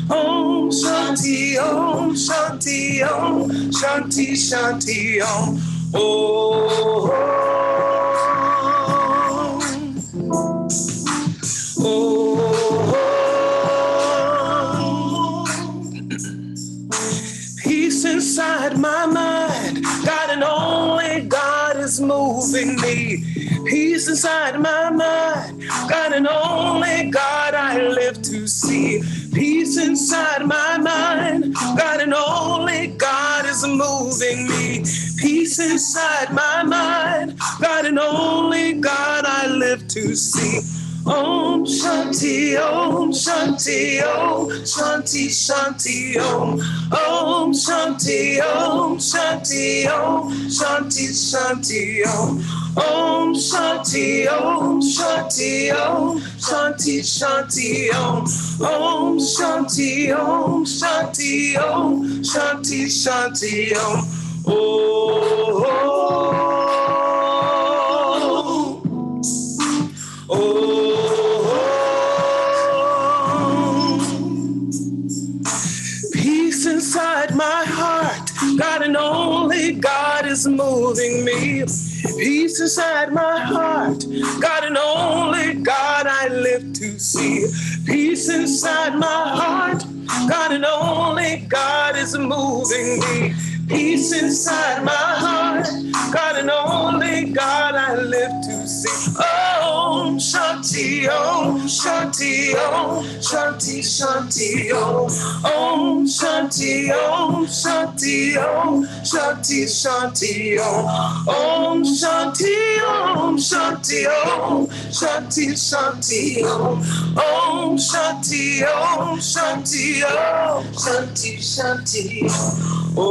Om Shanti, Om Shanti, Om Shanti, Shanti, Om. Oh, peace inside my mind. God and only God is moving me. Peace inside my mind. God and only God I live to see. Peace inside my mind. God and only God is moving me. Peace inside my mind. God and only God I live to see. Om Shanti, Om Shanti, Om Shanti, Shanti, Om. Om Shanti, Om Shanti, Om Shanti, Shanti, Om. Om Shanti, Om Shanti, Om Shanti, Shanti, Om. Om Shanti, Om Shanti, Om Shanti, Shanti, Om. Oh, oh, oh. Peace inside my heart. God and only God is moving me. Peace inside my heart. God and only God I live to see. Peace inside my heart. God and only God is moving me. Peace inside my heart. God and only God I live to see. Om Shanti, Om Shanti, Om Shanti, Shanti, Om. Om Shanti, Om Shanti, Om Shanti, Shanti, Om. Om Shanti, Om Shanti, Om Shanti, Shanti, Om. Om Shanti, Om Shanti, Om Shanti, Shanti, Om. Oh,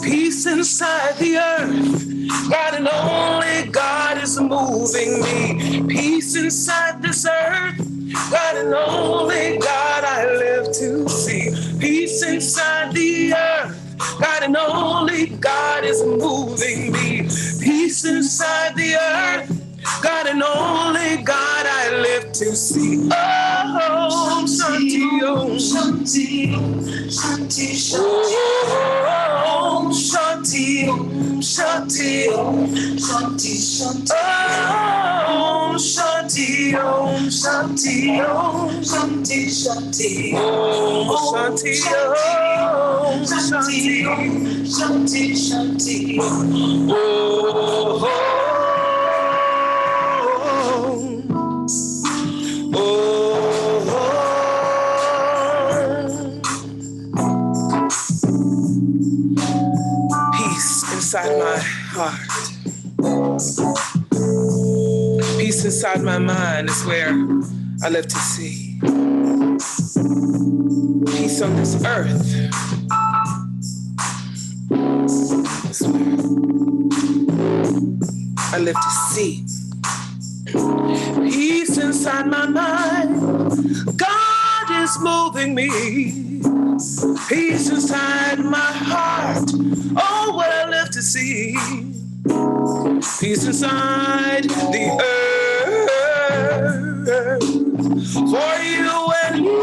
peace inside the earth. God and only God is moving me. Peace inside this earth. God and only God I live to see. Peace inside the earth. God and only God is moving me. Peace inside the earth. God and only God I live to see. Oh, Shanti, Om Shanti, Shanti, Shanti. Oh, Shanti, Om Shanti, Om Shanti, Shanti. Oh, Shanti, Om Shanti, Om Shanti, Shanti. Oh, Shanti, Om Shanti, Shanti, Shanti. Oh, peace inside my heart. Peace inside my mind is where I live to see. Peace on this earth is where I live to see. Peace inside my mind. God is moving me. Peace inside my heart. Oh, what I live to see. Peace inside the earth. For you and me.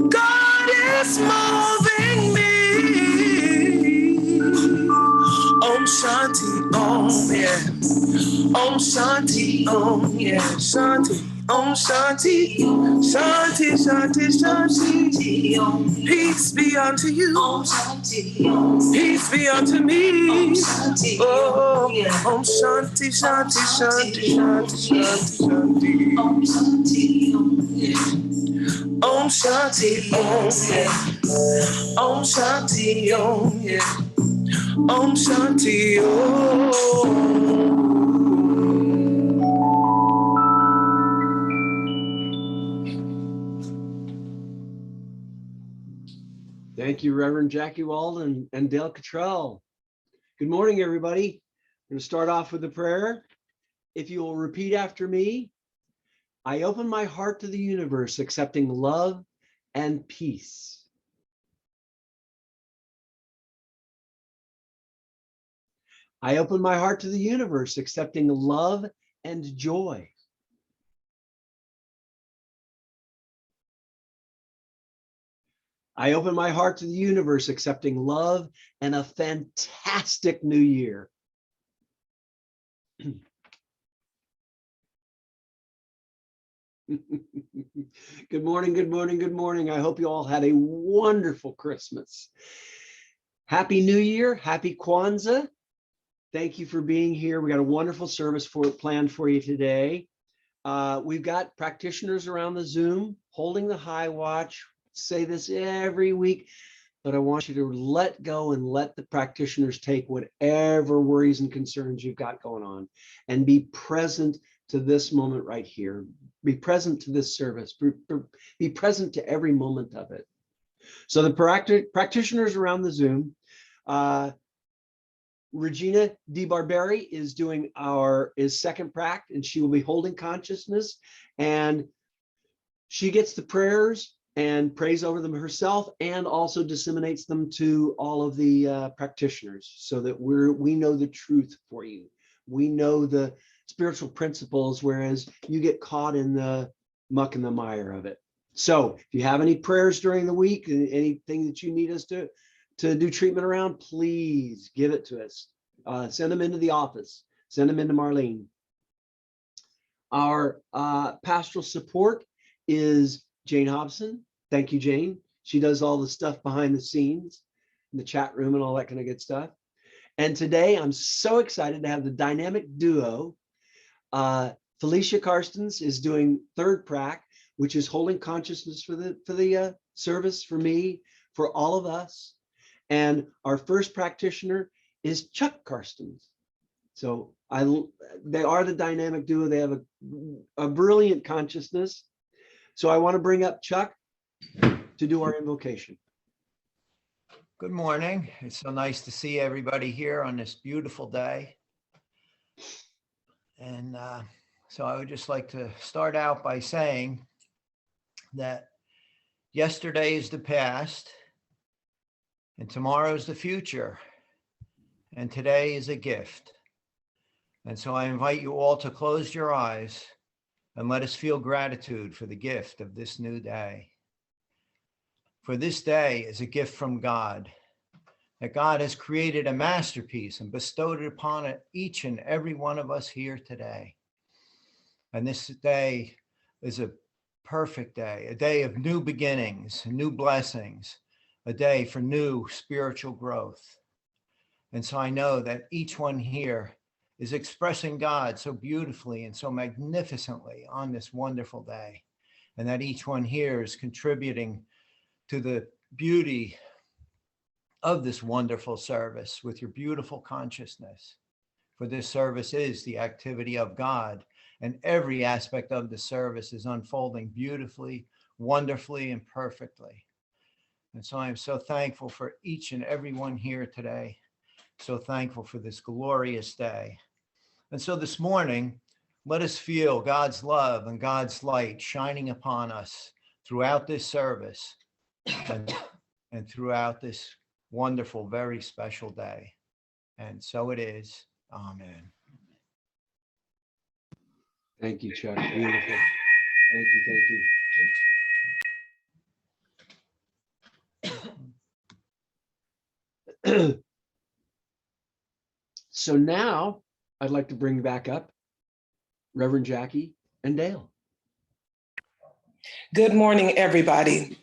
God is moving me. Om Shanti, Om, yeah. Om Shanti, Om, yeah. Shanti, Om Shanti, Shanti, Shanti, Shanti. Peace be unto you. Om Shanti, peace be unto me. Om Shanti, oh, yeah. Om Shanti, Shanti, Shanti, Shanti, Shanti, Shanti. Om Shanti, yeah. Om Shanti, Om, yeah. Om Shanti, Om, yeah. Om Shanti, Om. Thank you, Reverend Jackie Walden and Daille Kettrell. Good morning, everybody. I'm going to start off with a prayer. If you will repeat after me, I open my heart to the universe, accepting love and peace. I open my heart to the universe, accepting love and joy. I open my heart to the universe, accepting love and a fantastic new year. Good morning, good morning, good morning. I hope you all had a wonderful Christmas. Happy New Year, happy Kwanzaa. Thank you for being here. We got a wonderful service planned for you today. We've got practitioners around the Zoom holding the high watch. Say this every week, but I want you to let go and let the practitioners take whatever worries and concerns you've got going on and be present to this moment right here. Be present to this service. Be present to every moment of it. So the practitioners around the Zoom, Regina DeBarberi is doing is second prac, and she will be holding consciousness, and she gets the prayers and prays over them herself, and also disseminates them to all of the practitioners, so that we know the truth for you. We know the spiritual principles, whereas you get caught in the muck and the mire of it. So if you have any prayers during the week, anything that you need us to do treatment around, please give it to us. Send them into the office. Send them into Marlene. Our pastoral support is Jane Hobson. Thank you, Jane. She does all the stuff behind the scenes in the chat room and all that kind of good stuff. And today I'm so excited to have the dynamic duo. Felicia Karstens is doing third prac, which is holding consciousness for the service, for me, for all of us. And our first practitioner is Chuck Karstens. So they are the dynamic duo. They have a brilliant consciousness. So I want to bring up Chuck to do our invocation. Good morning. It's so nice to see everybody here on this beautiful day. And so I would just like to start out by saying that yesterday is the past, and tomorrow is the future, and today is a gift. And so I invite you all to close your eyes and let us feel gratitude for the gift of this new day. For this day is a gift from God, that God has created a masterpiece and bestowed it upon each and every one of us here today. And this day is a perfect day, a day of new beginnings, new blessings, a day for new spiritual growth. And so I know that each one here is expressing God so beautifully and so magnificently on this wonderful day, and that each one here is contributing to the beauty of this wonderful service with your beautiful consciousness. For this service is the activity of God, and every aspect of the service is unfolding beautifully, wonderfully, and perfectly. And so I am so thankful for each and every one here today. So thankful for this glorious day. And so this morning, let us feel God's love and God's light shining upon us throughout this service and throughout this wonderful, very special day. And so it is. Amen. Thank you, Chuck. Beautiful. Thank you. Thank you. So now I'd like to bring back up Reverend Jackie and Dale. Good morning, everybody.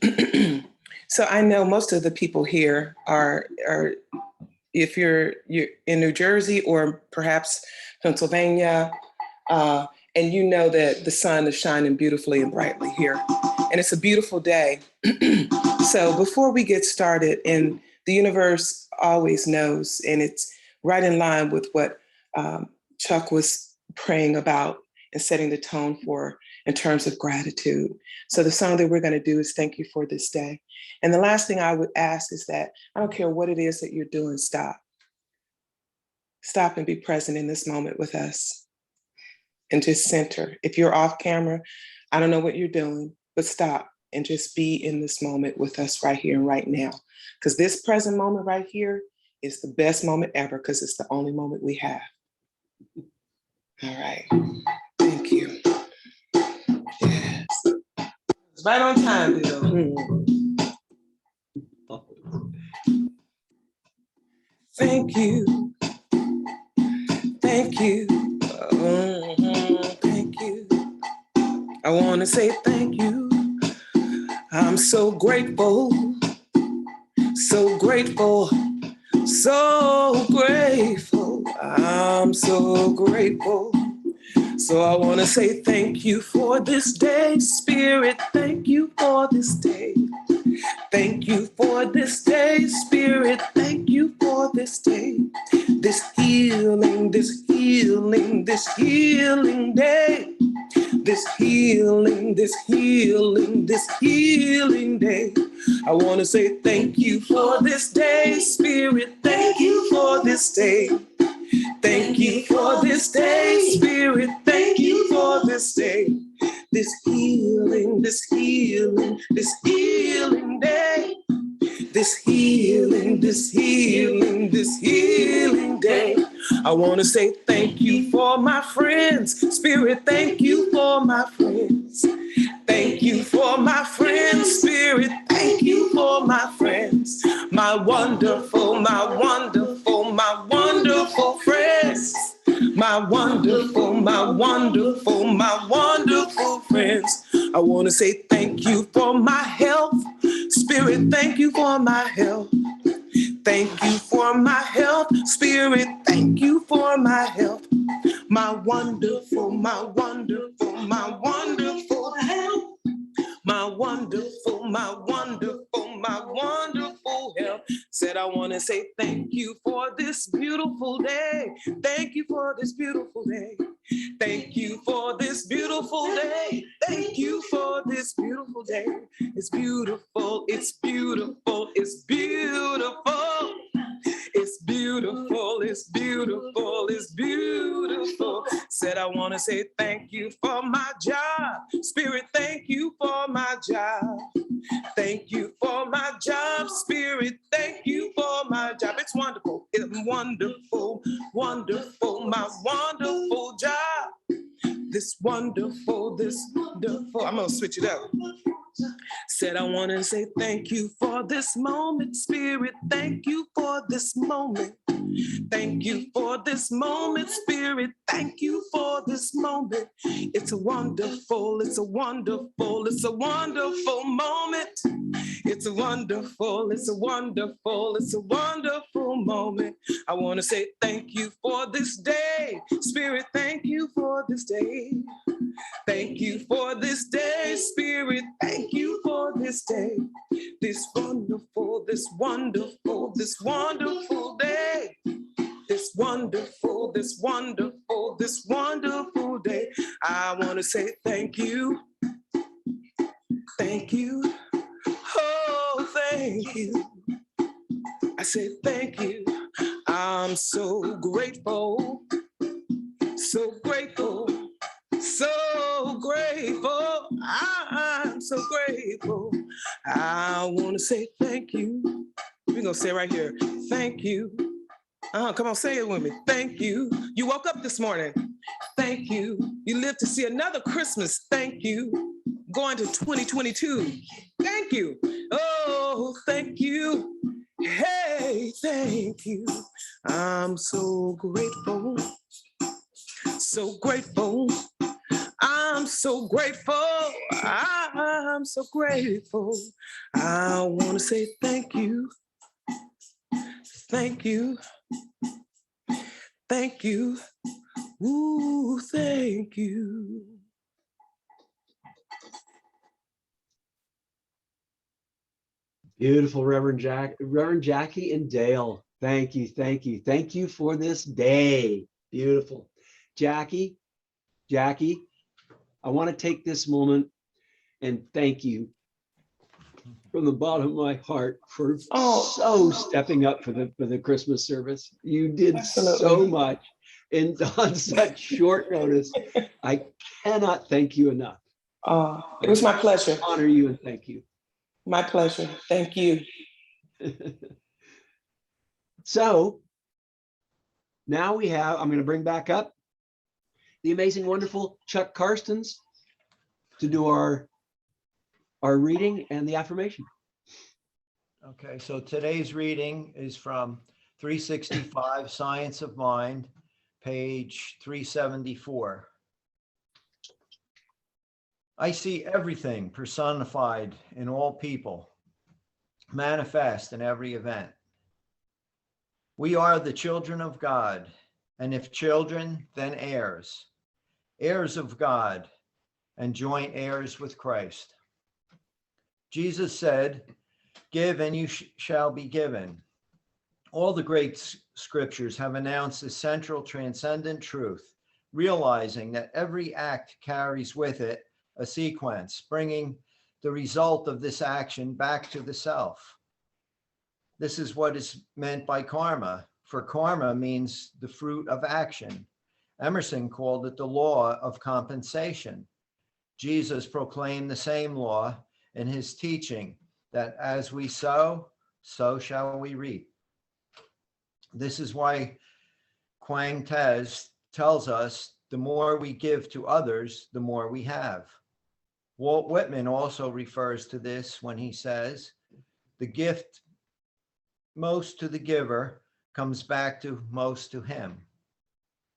So I know most of the people here are if you're in New Jersey or perhaps Pennsylvania, and you know that the sun is shining beautifully and brightly here. And it's a beautiful day. So before we get started, and the universe always knows, and it's right in line with what Chuck was praying about and setting the tone for in terms of gratitude. So the song that we're going to do is Thank You for This Day. And the last thing I would ask is that I don't care what it is that you're doing, stop. Stop and be present in this moment with us. And just center. If you're off camera, I don't know what you're doing, but stop and just be in this moment with us right here and right now. Because this present moment right here It's the best moment ever because it's the only moment we have. All right. Thank you. Yes. It's right on time, Bill. Thank you. Thank you. Thank you. I want to say thank you. I'm so grateful. So grateful. So grateful. I'm so grateful. So I want to say thank you for this day, Spirit. Thank you for this day. Thank you for this day, Spirit. Thank you for this day. This healing, this healing, this healing day. This healing, this healing, this healing day. I want to say thank you for this day, Spirit. Thank you for this day. Thank you for this day, Spirit. Thank you for this day. This healing, this healing, this healing day. This healing, this healing, this healing day. I want to say thank you for my friends. Spirit, thank you for my friends. Thank you for my friends. Spirit, thank you for my friends. My wonderful, my wonderful, my wonderful friends. My wonderful, my wonderful, my wonderful friends. I want to say thank you for my health. Spirit, thank you for my health. Thank you for my health. Spirit, thank you for my health. My wonderful, my wonderful, my wonderful health. My wonderful, my wonderful, my wonderful health. Said I want to say thank you for this beautiful day. Thank you for this beautiful day. Thank you for this beautiful day. Thank you for this beautiful day. It's beautiful, it's beautiful, it's beautiful. It's beautiful, it's beautiful, it's beautiful. Said I want to say thank you for my job. Spirit, thank you for my job. Thank you for my job. Spirit, thank you for my job. It's wonderful, it's wonderful, wonderful, my wonderful job. This wonderful, I'm gonna switch it up. Said I want to say thank you for this moment, Spirit. Thank you for this moment. Thank you for this moment, Spirit. Thank you for this moment. It's a wonderful, it's a wonderful, it's a wonderful moment. It's a wonderful, it's a wonderful, it's a wonderful moment. I want to say thank you for this day. Spirit, thank you for this day. Thank you for this day, Spirit. Thank you for this day. This wonderful, this wonderful, this wonderful day. This wonderful, this wonderful, this wonderful day. I want to say thank you. Thank you. Oh, thank you. I say thank you. I'm so grateful. So grateful. So grateful. I'm so grateful. I want to say thank you. We're going to say right here, thank you. Come on, say it with me. Thank you. You woke up this morning. Thank you. You lived to see another Christmas. Thank you. Going to 2022. Thank you. Oh, thank you. Hey, thank you. I'm so grateful. So grateful. I'm so grateful. I'm so grateful. I want to say thank you. Thank you. Thank you. Ooh, thank you. Beautiful, Reverend Jackie and Dale. Thank you, thank you, thank you for this day. Beautiful, Jackie. I want to take this moment and thank you from the bottom of my heart for so stepping up for the Christmas service. You did so much and on such short notice. I cannot thank you enough. It was my pleasure. Honor you and thank you. My pleasure. Thank you. So now I'm going to bring back up the amazing, wonderful Chuck Karstens to do our reading and the affirmation. Okay, so today's reading is from 365 Science of Mind, page 374. I see everything personified in all people, manifest in every event. We are the children of God, and if children, then heirs, heirs of God, and joint heirs with Christ. Jesus said, "Give and you shall be given." All the great scriptures have announced this central transcendent truth, realizing that every act carries with it a sequence, bringing the result of this action back to the self. This is what is meant by karma, for karma means the fruit of action. Emerson called it the law of compensation. Jesus proclaimed the same law in his teaching, that as we sow, so shall we reap. This is why Quang Tez tells us the more we give to others, the more we have. Walt Whitman also refers to this when he says, the gift most to the giver comes back to most to him.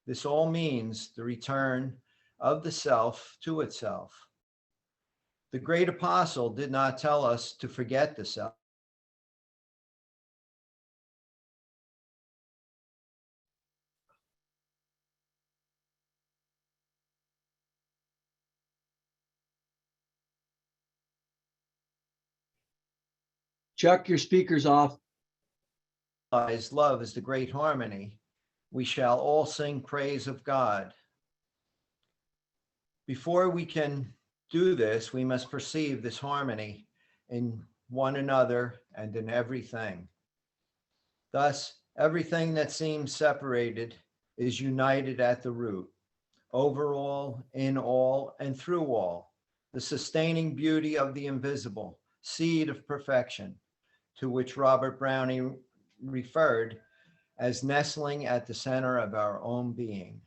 This all means the return of the self to itself. The great apostle did not tell us to forget the self. Chuck, your speaker's off. Love is the great harmony. We shall all sing praise of God. Before we can do this, we must perceive this harmony in one another and in everything. Thus, everything that seems separated is united at the root, over all, in all, and through all, the sustaining beauty of the invisible, seed of perfection, to which Robert Browning referred as nestling at the center of our own being.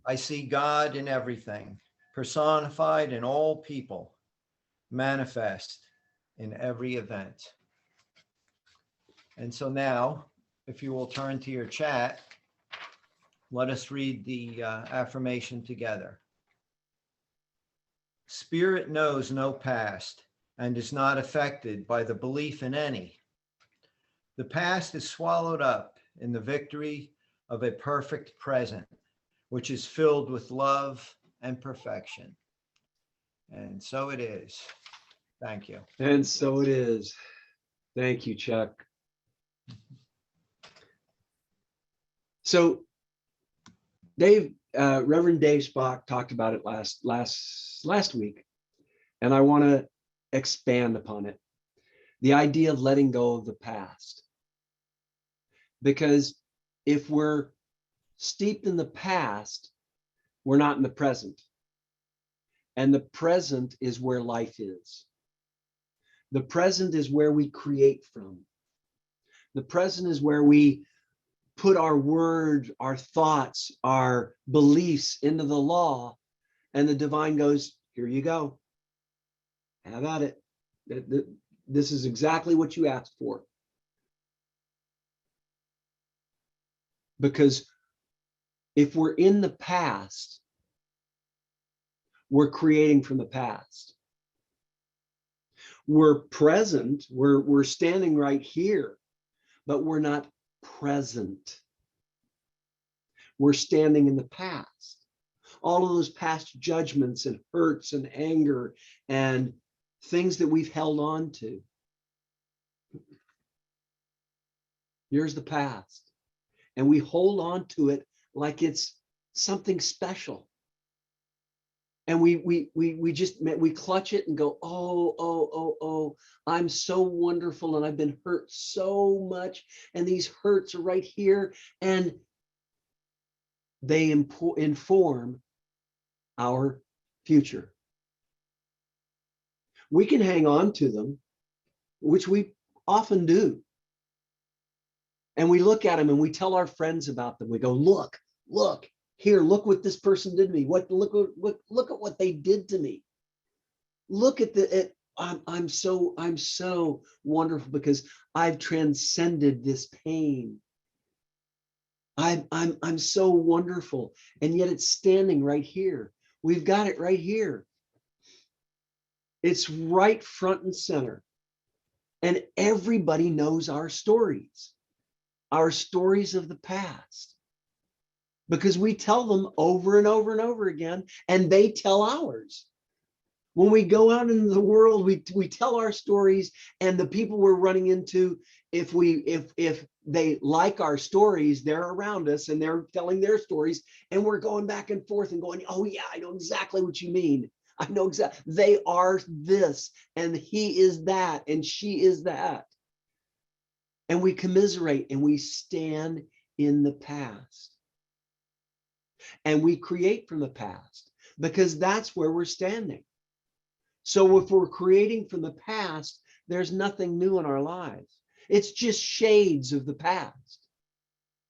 I see God in everything, personified in all people, manifest in every event. And so now, if you will turn to your chat, let us read the affirmation together. Spirit knows no past and is not affected by the belief in any. The past is swallowed up in the victory of a perfect present, which is filled with love and perfection. And so it is. Thank you. And so it is. Thank you, Chuck. So Reverend Dave Spock talked about it last week, and I want to expand upon it. The idea of letting go of the past. Because if we're steeped in the past, we're not in the present. And the present is where life is. The present is where we create from. The present is where we put our word, our thoughts, our beliefs into the law, and the divine goes, here you go. Have at it. This is exactly what you asked for. Because if we're in the past, we're creating from the past. We're present, we're standing right here, but we're not present. We're standing in the past. All of those past judgments and hurts and anger and things that we've held on to. Here's the past. And we hold on to it like it's something special. And we clutch it and go, oh, I'm so wonderful and I've been hurt so much and these hurts are right here, and they inform our future. We can hang on to them, which we often do. And we look at them and we tell our friends about them. We go, look here, look what this person did to me. Look at what they did to me. Look at I'm so wonderful because I've transcended this pain. I'm so wonderful. And yet it's standing right here. We've got it right here. It's right front and center. And everybody knows our stories of the past, because we tell them over and over and over again, and they tell ours. When we go out into the world, we tell our stories, and the people we're running into, if they like our stories, they're around us and they're telling their stories, and we're going back and forth and going, oh yeah, I know exactly what you mean. I know exactly. They are this, and he is that, and she is that. And we commiserate and we stand in the past. And we create from the past because that's where we're standing. So if we're creating from the past, there's nothing new in our lives. It's just shades of the past.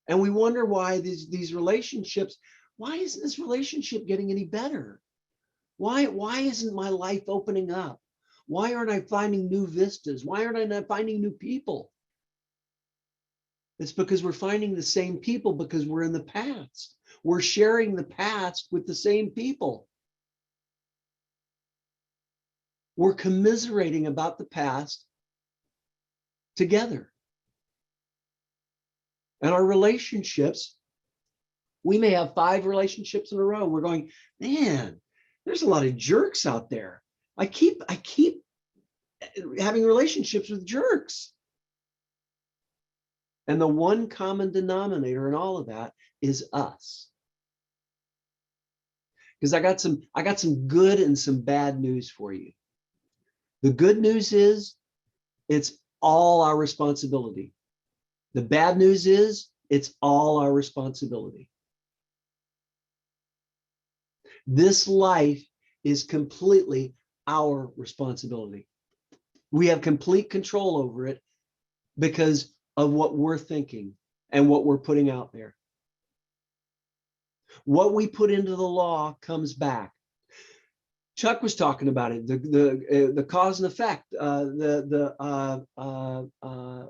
And we wonder why these relationships, why isn't this relationship getting any better? Why isn't my life opening up? Why aren't I finding new vistas? Why aren't I not finding new people? It's because we're finding the same people because we're in the past. We're sharing the past with the same people. We're commiserating about the past together. And our relationships, we may have 5 relationships in a row. We're going, man, there's a lot of jerks out there. I keep having relationships with jerks. And the one common denominator in all of that is us. Because I got some good and some bad news for you. The good news is it's all our responsibility. The bad news is it's all our responsibility. This life is completely our responsibility. We have complete control over it because of what we're thinking and what we're putting out there. What we put into the law comes back. Chuck was talking about it, the cause and effect,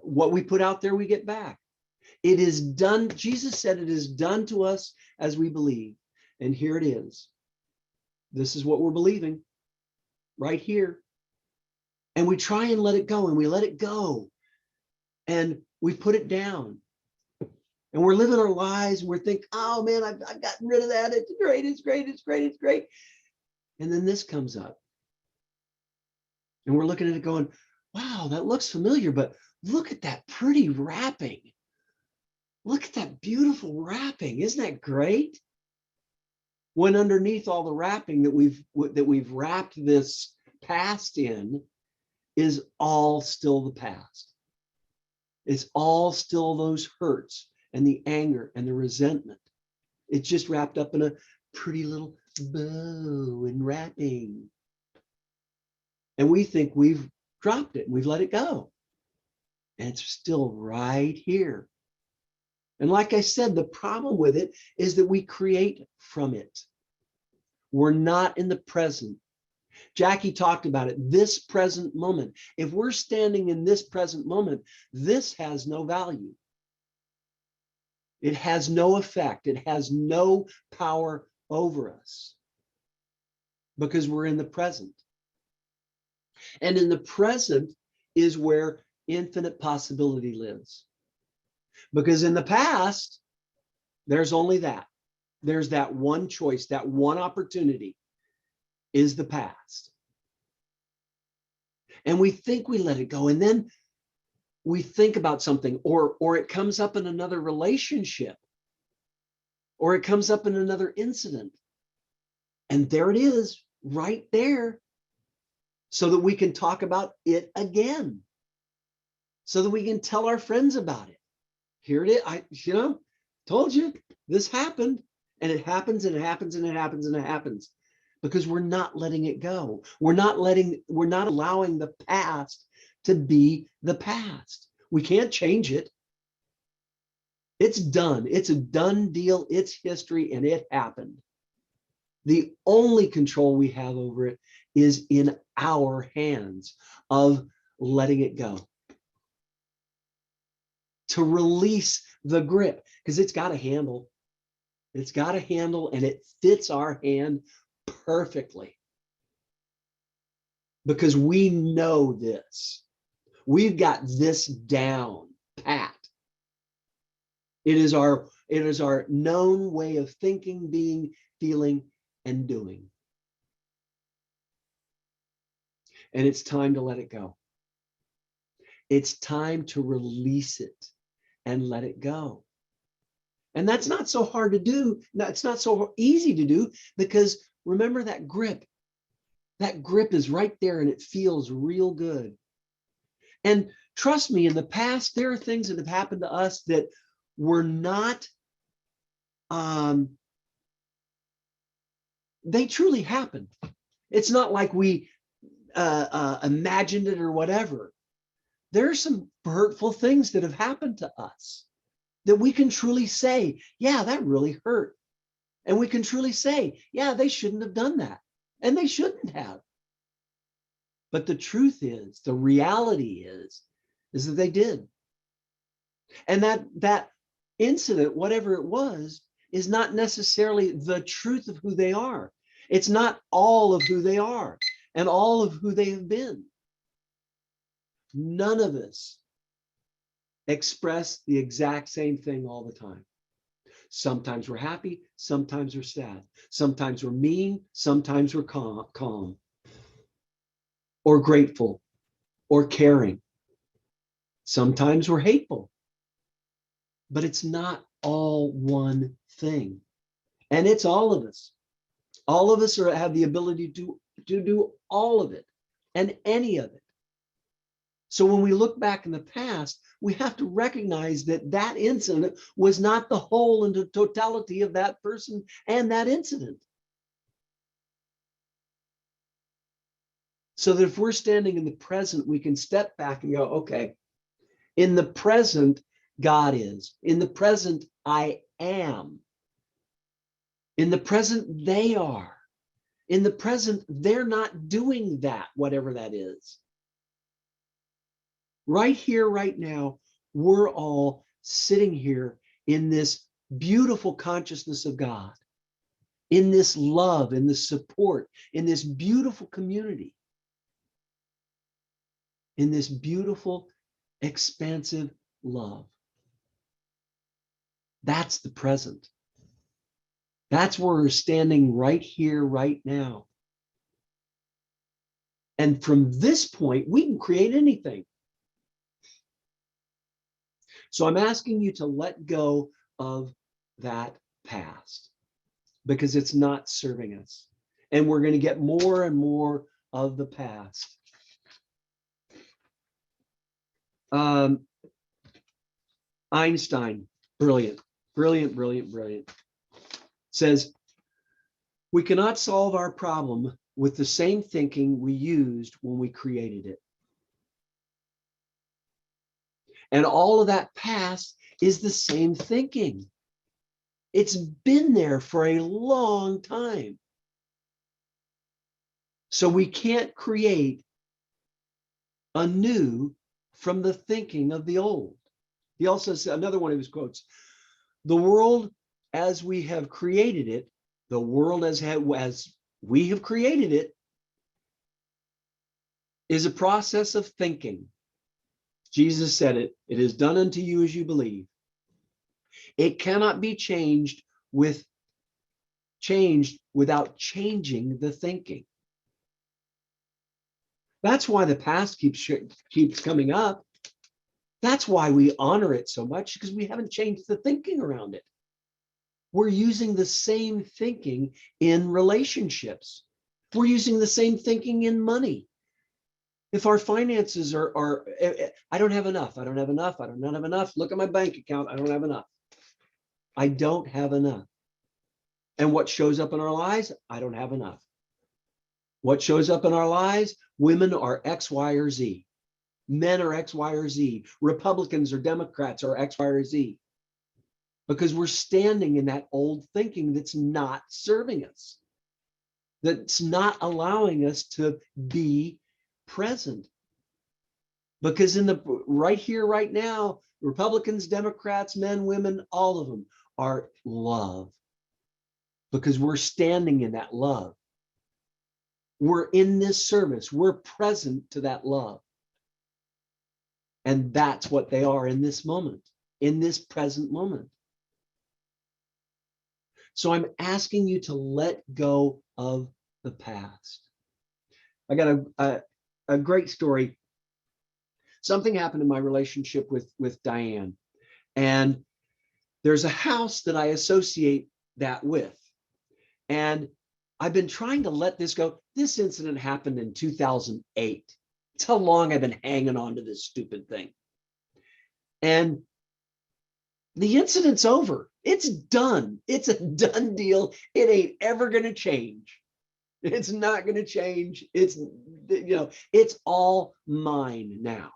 what we put out there, we get back. It is done. Jesus said it is done to us as we believe. And here it is. This is what we're believing right here. And we try and let it go, and we let it go. And we put it down. And we're living our lives, and we're thinking, oh man, I've gotten rid of that. It's great, it's great, it's great, it's great. And then this comes up. And we're looking at it going, wow, that looks familiar, but look at that pretty wrapping. Look at that beautiful wrapping. Isn't that great? When underneath all the wrapping that we've wrapped this past in is all still the past. It's all still those hurts and the anger and the resentment. It's just wrapped up in a pretty little bow and wrapping. And we think we've dropped it and we've let it go. And it's still right here. And like I said, the problem with it is that we create from it. We're not in the present. Jackie talked about it, this present moment. If we're standing in this present moment, this has no value. It has no effect. It has no power over us because we're in the present. And in the present is where infinite possibility lives. Because in the past, there's only that. There's that one choice, that one opportunity is the past. And we think we let it go. And then we think about something, or it comes up in another relationship, or it comes up in another incident. And there it is, right there, so that we can talk about it again, so that we can tell our friends about it. Here it is. I told you this happened, and it happens, and it happens, and it happens, and it happens, because we're not letting it go. We're not allowing the past to be the past. We can't change it. It's done. It's a done deal. It's history, and it happened. The only control we have over it is in our hands of letting it go. To release the grip, because it's got a handle. It's got a handle, and it fits our hand perfectly. Because we know this. We've got this down pat. It is our known way of thinking, being, feeling, and doing. And it's time to let it go. It's time to release it and let it go. And that's not so hard to do. It's not so easy to do, because remember that grip. That grip is right there, and it feels real good. And trust me, in the past, there are things that have happened to us that were not, they truly happened. It's not like we imagined it or whatever. There are some hurtful things that have happened to us that we can truly say, yeah, that really hurt. And we can truly say, yeah, they shouldn't have done that. And they shouldn't have. But the truth is, the reality is that they did. And that incident, whatever it was, is not necessarily the truth of who they are. It's not all of who they are and all of who they have been. None of us express the exact same thing all the time. Sometimes we're happy, sometimes we're sad. Sometimes we're mean, sometimes we're calm, or grateful, or caring. Sometimes we're hateful. But it's not all one thing. And it's all of us. All of us have the ability to do all of it and any of it. So when we look back in the past, we have to recognize that that incident was not the whole and the totality of that person and that incident. So that if we're standing in the present, we can step back and go, okay, in the present, God is. In the present, I am. In the present, they are. In the present, they're not doing that, whatever that is. Right here, right now, we're all sitting here in this beautiful consciousness of God, in this love, in this support, in this beautiful community, in this beautiful, expansive love. That's the present. That's where we're standing right here, right now. And from this point, we can create anything. So I'm asking you to let go of that past because it's not serving us. And we're going to get more and more of the past. Einstein, brilliant, says, we cannot solve our problem with the same thinking we used when we created it. And all of that past is the same thinking. It's been there for a long time. So we can't create anew from the thinking of the old. He also said, another one of his quotes, the world as we have created it, the world as we have created it, is a process of thinking. Jesus said it, it is done unto you as you believe. It cannot be changed without changing the thinking. That's why the past keeps coming up. That's why we honor it so much, because we haven't changed the thinking around it. We're using the same thinking in relationships. We're using the same thinking in money. If our finances are I don't have enough, I don't have enough, I don't have enough. Look at my bank account, I don't have enough. I don't have enough. And what shows up in our lives? I don't have enough. What shows up in our lives? Women are X, Y, or Z. Men are X, Y, or Z. Republicans or Democrats are X, Y, or Z. because we're standing in that old thinking that's not serving us, that's not allowing us to be present. Because in the right here, right now, Republicans, Democrats, men, women, all of them are love, because we're standing in that love. We're in this service. We're present to that love. And that's what they are in this moment, in this present moment. So I'm asking you to let go of the past. I got a great story. Something happened in my relationship with Diane. And there's a house that I associate that with. And I've been trying to let this go. This incident happened in 2008. It's how long I've been hanging on to this stupid thing. And the incident's over. It's done. It's a done deal. It ain't ever going to change. It's not going to change. It's, it's all mine now.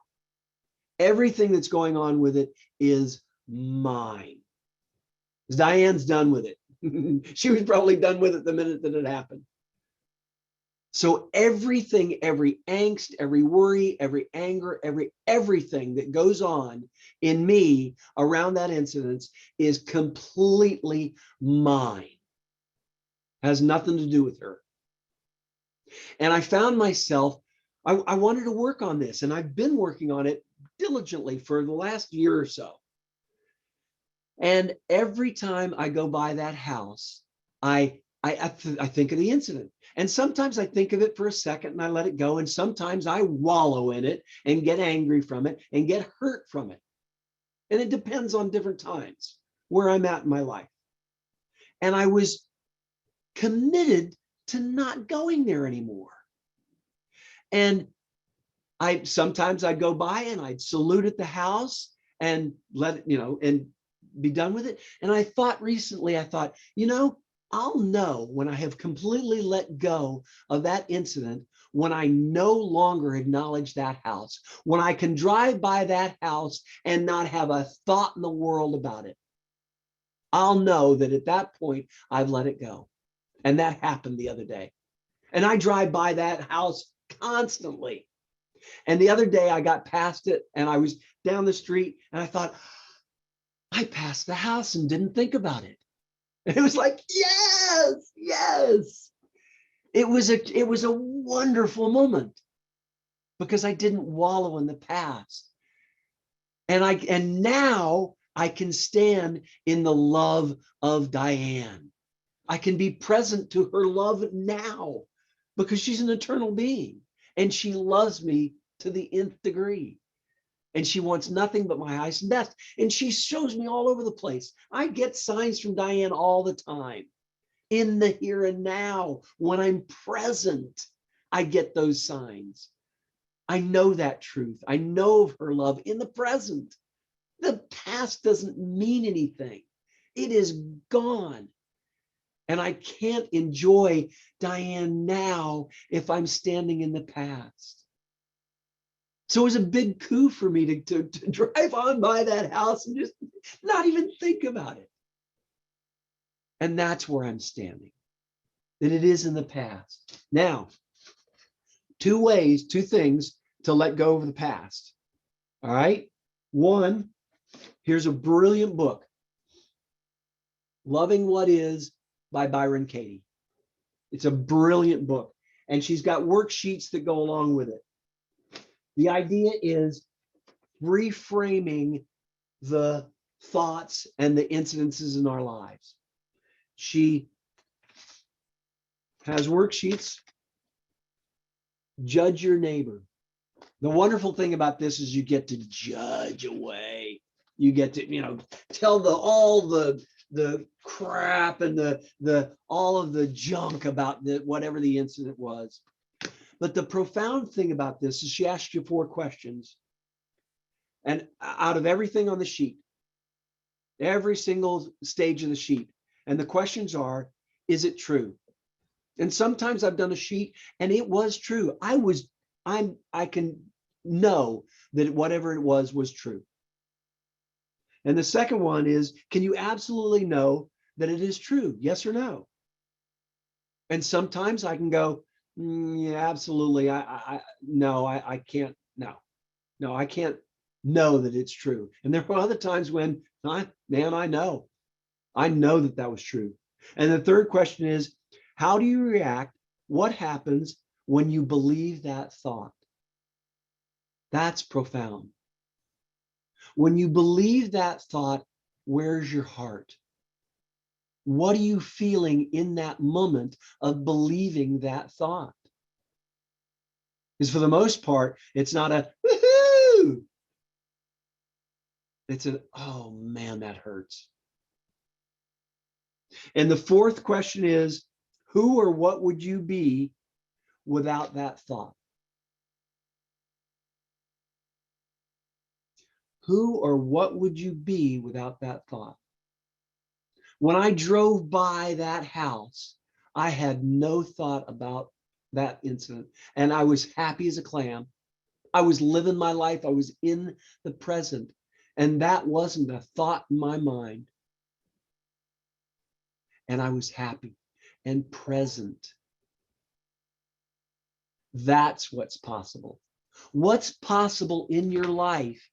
Everything that's going on with it is mine. Diane's done with it. She was probably done with it the minute that it happened. So everything, every angst, every worry, every anger, everything that goes on in me around that incident is completely mine. Has nothing to do with her. And I found myself, I wanted to work on this, and I've been working on it diligently for the last year or so. And every time I go by that house, I think of the incident. And sometimes I think of it for a second and I let it go. And sometimes I wallow in it and get angry from it and get hurt from it. And it depends on different times where I'm at in my life. And I was committed to not going there anymore. And sometimes I'd go by and I'd salute at the house and let it, and be done with it. And I thought recently, I'll know when I have completely let go of that incident, when I no longer acknowledge that house, when I can drive by that house and not have a thought in the world about it. I'll know that at that point, I've let it go. And that happened the other day. And I drive by that house constantly. And the other day I got past it and I was down the street and I thought, I passed the house and didn't think about it. And it was like, yes, yes. It was a wonderful moment because I didn't wallow in the past. And now I can stand in the love of Diane. I can be present to her love now because she's an eternal being and she loves me to the nth degree. And she wants nothing but my highest and best. And she shows me all over the place. I get signs from Diane all the time. In the here and now, when I'm present, I get those signs. I know that truth. I know of her love in the present. The past doesn't mean anything. It is gone. And I can't enjoy Diane now if I'm standing in the past. So it was a big coup for me to drive on by that house and just not even think about it. And that's where I'm standing, that it is in the past. Now, two things to let go of the past. All right. One, here's a brilliant book, Loving What Is by Byron Katie. It's a brilliant book. And she's got worksheets that go along with it. The idea is reframing the thoughts and the incidences in our lives. She has worksheets. Judge your neighbor. The wonderful thing about this is you get to judge away. You get to, tell all the crap and the all of the junk about whatever the incident was. But the profound thing about this is she asked you 4 questions. And out of everything on the sheet, every single stage of the sheet, and the questions are, is it true? And sometimes I've done a sheet and it was true. I can know that whatever it was true. And the second one is, can you absolutely know that it is true? Yes or no? And sometimes I can go, yeah, absolutely. I can't. No, I can't know that it's true. And there are other times when, I know that was true. And the third question is, how do you react? What happens when you believe that thought? That's profound. When you believe that thought, where's your heart? What are you feeling in that moment of believing that thought? Because for the most part, it's not a woohoo. It's an, oh man, that hurts. And the fourth question is, who or what would you be without that thought? Who or what would you be without that thought? When I drove by that house, I had no thought about that incident, and I was happy as a clam. I was living my life. I was in the present, and that wasn't a thought in my mind. And I was happy and present. That's what's possible. What's possible in your life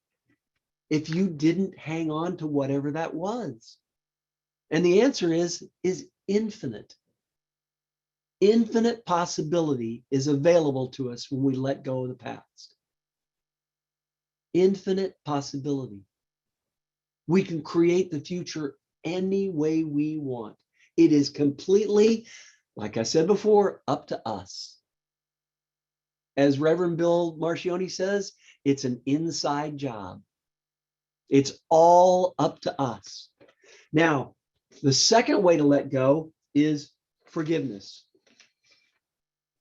if you didn't hang on to whatever that was? And the answer is infinite. Infinite possibility is available to us when we let go of the past. Infinite possibility. We can create the future any way we want. It is completely, like I said before, up to us. As Reverend Bill Marcioni says, it's an inside job. It's all up to us. Now, the second way to let go is forgiveness.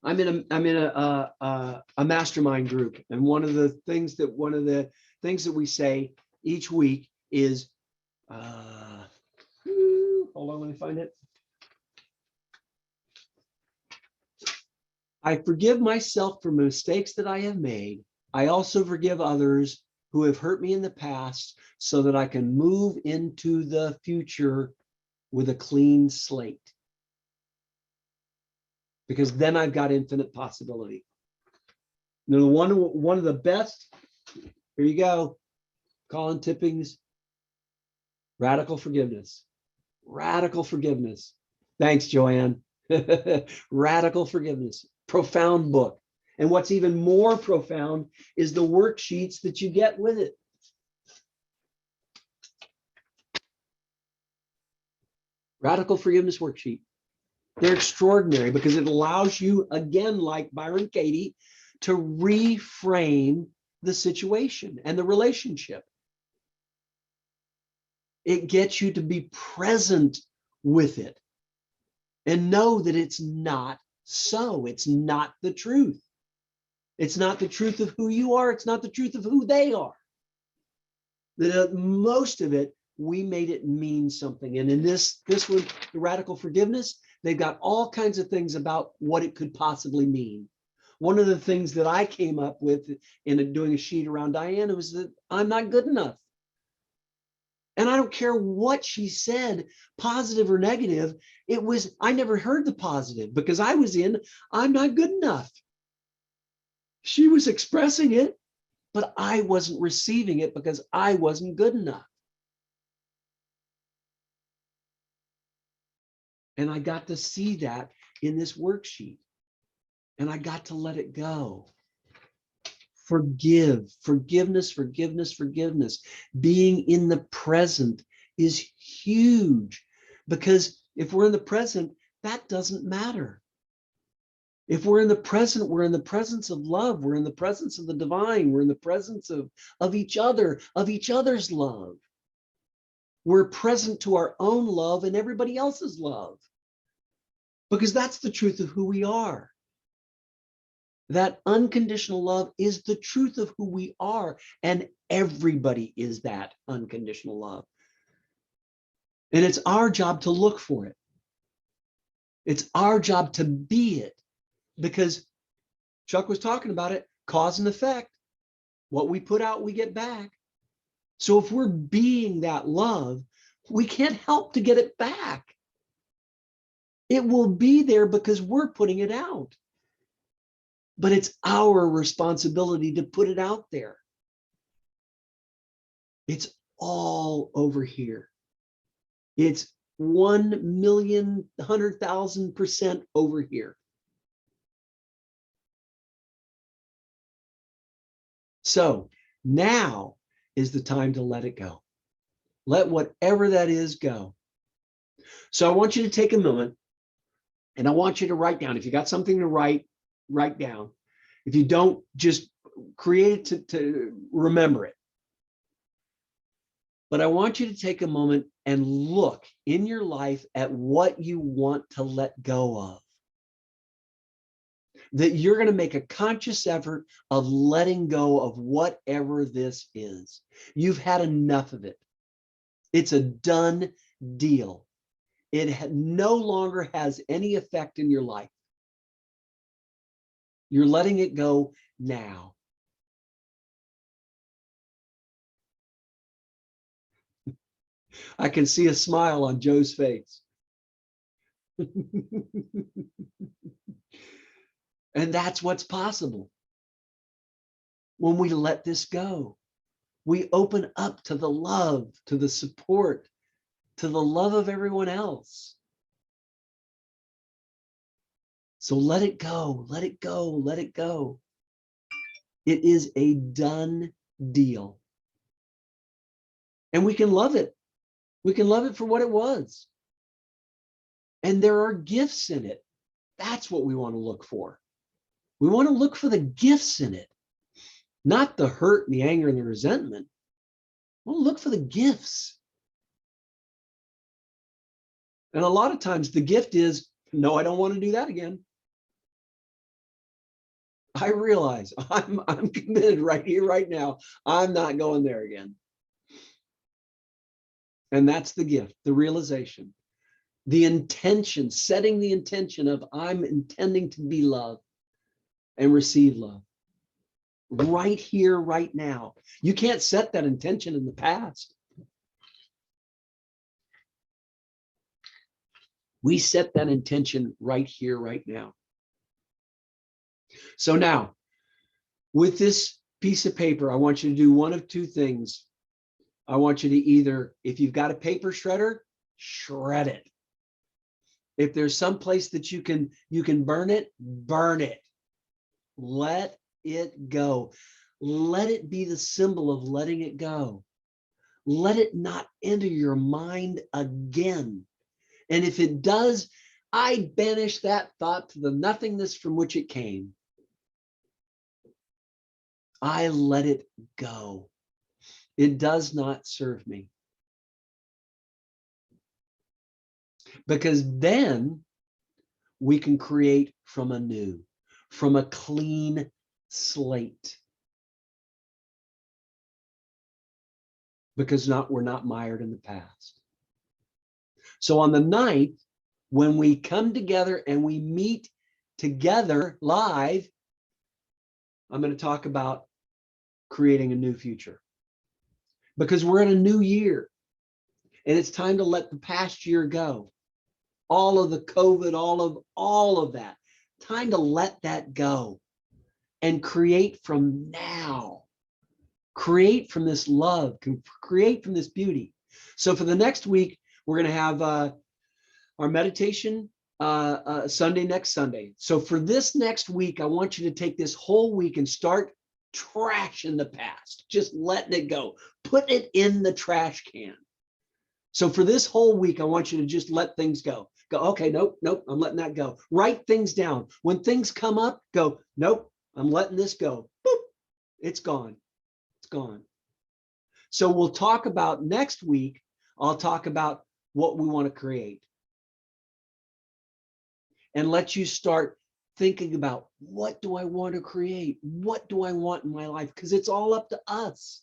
I'm in a mastermind group, and one of the things that we say each week is, hold on, let me find it. I forgive myself for mistakes that I have made. I also forgive others who have hurt me in the past, so that I can move into the future with a clean slate. Because then I've got infinite possibility. Now, one of the best, here you go, Colin Tipping's Radical Forgiveness. Radical Forgiveness. Thanks, Joanne. Radical Forgiveness. Profound book. And what's even more profound is the worksheets that you get with it. Radical Forgiveness worksheet. They're extraordinary because it allows you, again, like Byron Katie, to reframe the situation and the relationship. It gets you to be present with it and know that it's not so. It's not the truth. It's not the truth of who you are. It's not the truth of who they are. Most of it, we made it mean something. And in this one, the Radical Forgiveness, they've got all kinds of things about what it could possibly mean. One of the things that I came up with in doing a sheet around Diana was that I'm not good enough. And I don't care what she said, positive or negative. I never heard the positive because I was in, I'm not good enough. She was expressing it, but I wasn't receiving it because I wasn't good enough. And I got to see that in this worksheet. And I got to let it go. Forgiveness. Being in the present is huge, because if we're in the present, that doesn't matter. If we're in the present, we're in the presence of love. We're in the presence of the divine. We're in the presence of each other, of each other's love. We're present to our own love and everybody else's love, because that's the truth of who we are. That unconditional love is the truth of who we are, and everybody is that unconditional love. And it's our job to look for it. It's our job to be it, because Chuck was talking about it, cause and effect. What we put out, we get back. So if we're being that love, we can't help to get it back. It will be there because we're putting it out. But it's our responsibility to put it out there. It's all over here. It's 1,100,000% over here. So now is the time to let it go. Let whatever that is go. So I want you to take a moment and I want you to write down. If you got something to write down. If you don't, just create it to remember it. But I want you to take a moment and look in your life at what you want to let go of. That you're going to make a conscious effort of letting go of whatever this is. You've had enough of it. It's a done deal. It no longer has any effect in your life. You're letting it go now. I can see a smile on Joe's face. And that's what's possible. When we let this go, we open up to the love, to the support, to the love of everyone else. So let it go, let it go, let it go. It is a done deal. And we can love it. We can love it for what it was. And there are gifts in it. That's what we want to look for. We want to look for the gifts in it, not the hurt and the anger and the resentment. We want to look for the gifts. And a lot of times the gift is, no, I don't want to do that again. I realize I'm committed right here, right now. I'm not going there again. And that's the gift, the realization, the intention, setting the intention of I'm intending to be loved and receive love right here, right now. You can't set that intention in the past. We set that intention right here, right now. So now, with this piece of paper, I want you to do one of two things. I want you to either, if you've got a paper shredder, shred it. If there's some place that you can burn it, burn it. Let it go. Let it be the symbol of letting it go. Let it not enter your mind again. And if it does, I banish that thought to the nothingness from which it came. I let it go. It does not serve me. Because then we can create from anew, from a clean slate. Because we're not mired in the past. So on the 9th, when we come together and we meet together live, I'm going to talk about creating a new future. Because we're in a new year. And it's time to let the past year go. All of the COVID, all of that. Time to let that go and create from now. Create from this love, create from this beauty. So for the next week, we're going to have our meditation Sunday, next Sunday. So for this next week, I want you to take this whole week and start trashing the past. Just letting it go. Put it in the trash can. So for this whole week, I want you to just let things go. Go, okay, nope, I'm letting that go. Write things down. When things come up, go, nope, I'm letting this go. Boop, it's gone. It's gone. So we'll talk about next week. I'll talk about what we want to create. And let you start thinking about, what do I want to create? What do I want in my life? Because it's all up to us.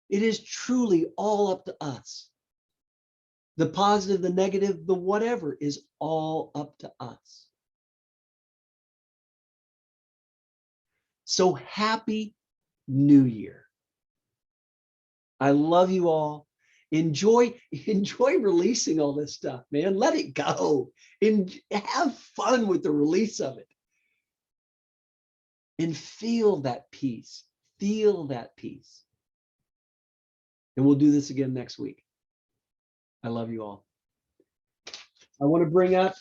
It is truly all up to us. The positive, the negative, the whatever is all up to us. So happy New Year. I love you all. Enjoy releasing all this stuff, man. Let it go and have fun with the release of it. And feel that peace. Feel that peace. And we'll do this again next week. I love you all. I want to bring up,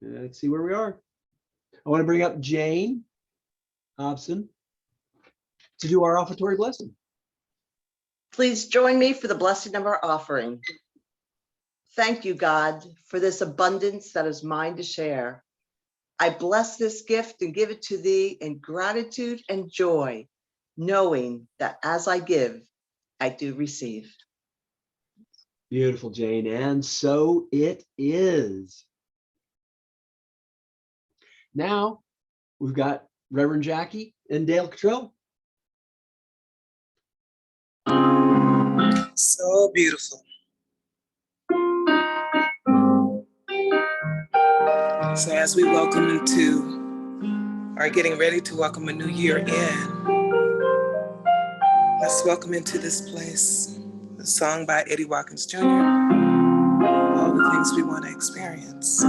let's see where we are. I want to bring up Jane Hobson to do our offertory blessing. Please join me for the blessing of our offering. Thank you, God, for this abundance that is mine to share. I bless this gift and give it to thee in gratitude and joy, knowing that as I give, I do receive. Beautiful, Jane. And so it is. Now we've got Reverend Jackie and Daille Kettrell. So beautiful. So as we welcome into, are getting ready to welcome a new year in, let's welcome into this place a song by Eddie Watkins Jr., All the Things We Want to Experience.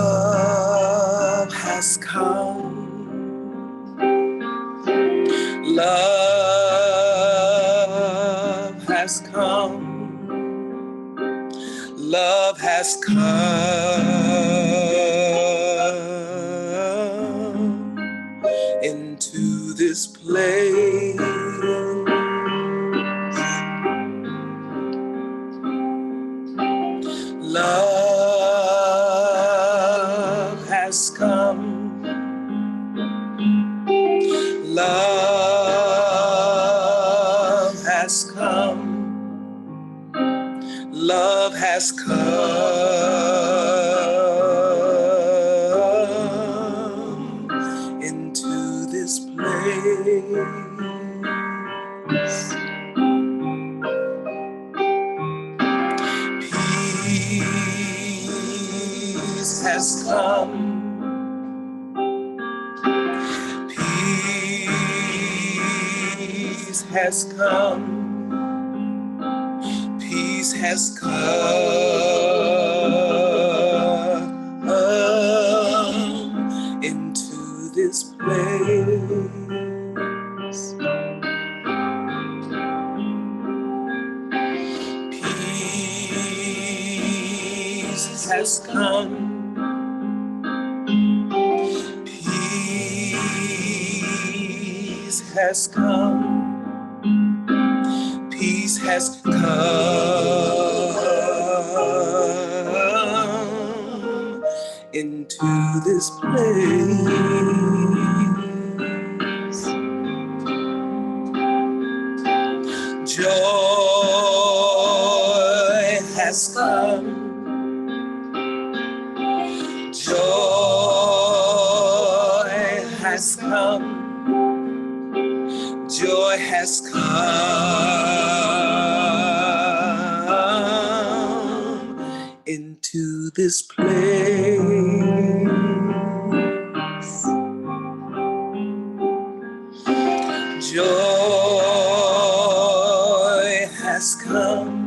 Love has come. Love has come. Love has come into this place. Love has come. Love has come. Love has come into this place. Peace has come. Peace has come. Peace has come into this place. Peace has come. Peace has come. Peace has come into this place. Joy has come. Joy has come. Joy has come into this place. Joy has come.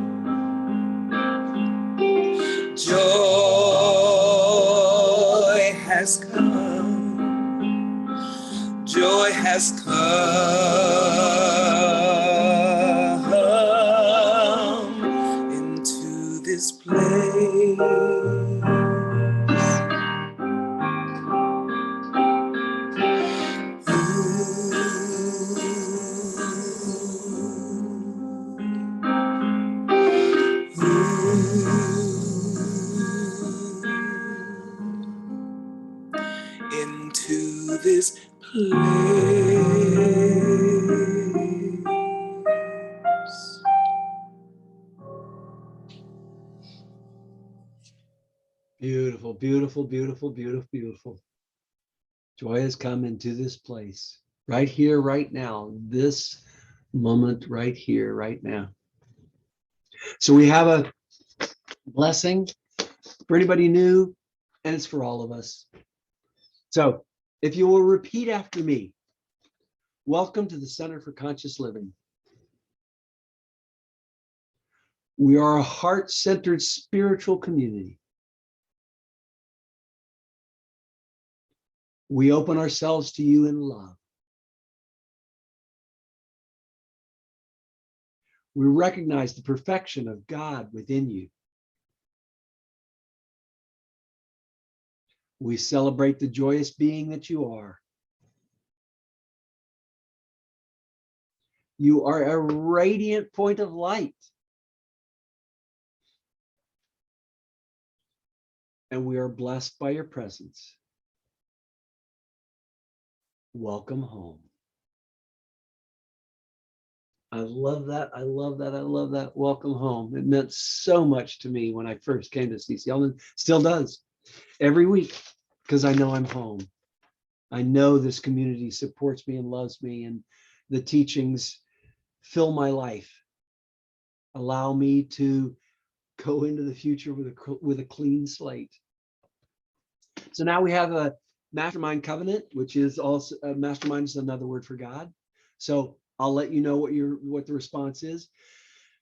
Joy has come. Joy has come into this place. Into this place. Beautiful, beautiful, beautiful, beautiful, beautiful. Joy has come into this place, right here, right now, this moment, right here, right now. So we have a blessing for anybody new, and it's for all of us. So if you will repeat after me, welcome to the Center for Conscious Living. We are a heart-centered spiritual community. We open ourselves to you in love. We recognize the perfection of God within you. We celebrate the joyous being that you are. You are a radiant point of light. And we are blessed by your presence. Welcome home. I love that. I love that. I love that. Welcome home. It meant so much to me when I first came to CCL, and still does every week, because I know I'm home. I know this community supports me and loves me, and the teachings fill my life, allow me to go into the future with a clean slate. So now we have a Mastermind Covenant, which is also Mastermind is another word for God. So I'll let you know what the response is.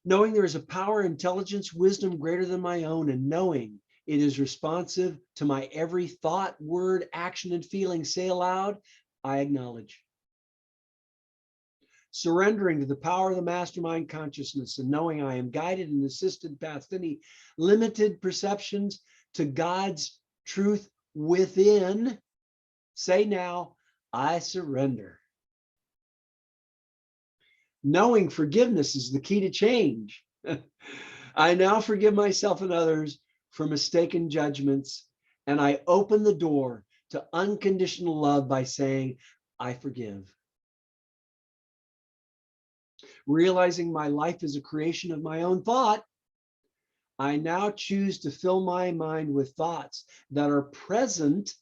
Knowing there is a power, intelligence, wisdom greater than my own, and knowing it is responsive to my every thought, word, action, and feeling, say aloud, I acknowledge. Surrendering to the power of the mastermind consciousness and knowing I am guided and assisted past any limited perceptions to God's truth within. Say now, I surrender. Knowing forgiveness is the key to change. I now forgive myself and others for mistaken judgments, and I open the door to unconditional love by saying, I forgive. Realizing my life is a creation of my own thought, I now choose to fill my mind with thoughts that are present,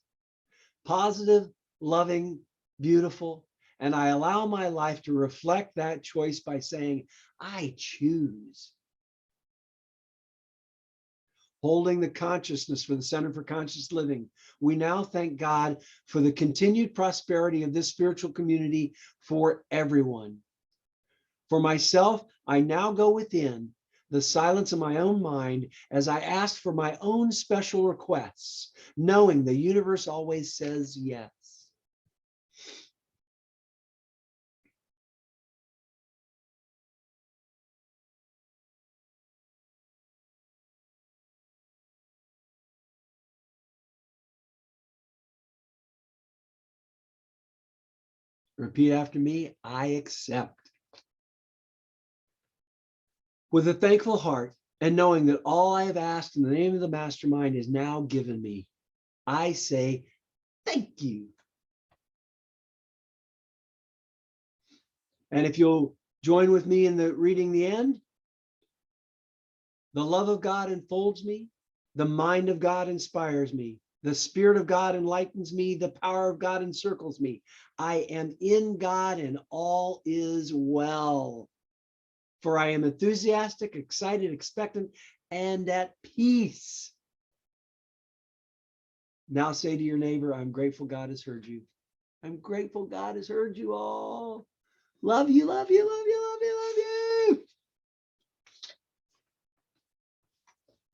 positive, loving, beautiful, and I allow my life to reflect that choice by saying, I choose. Holding the consciousness for the Center for Conscious Living, we now thank God for the continued prosperity of this spiritual community for everyone. For myself, I now go within the silence of my own mind as I ask for my own special requests, knowing the universe always says yes. Repeat after me, I accept. With a thankful heart and knowing that all I have asked in the name of the mastermind is now given me, I say thank you. And if you'll join with me in the reading the end, the love of God enfolds me, the mind of God inspires me, the Spirit of God enlightens me, the power of God encircles me. I am in God and all is well. For I am enthusiastic, excited, expectant, and at peace. Now say to your neighbor, I'm grateful God has heard you. I'm grateful God has heard you all. Love you, love you, love you, love you, love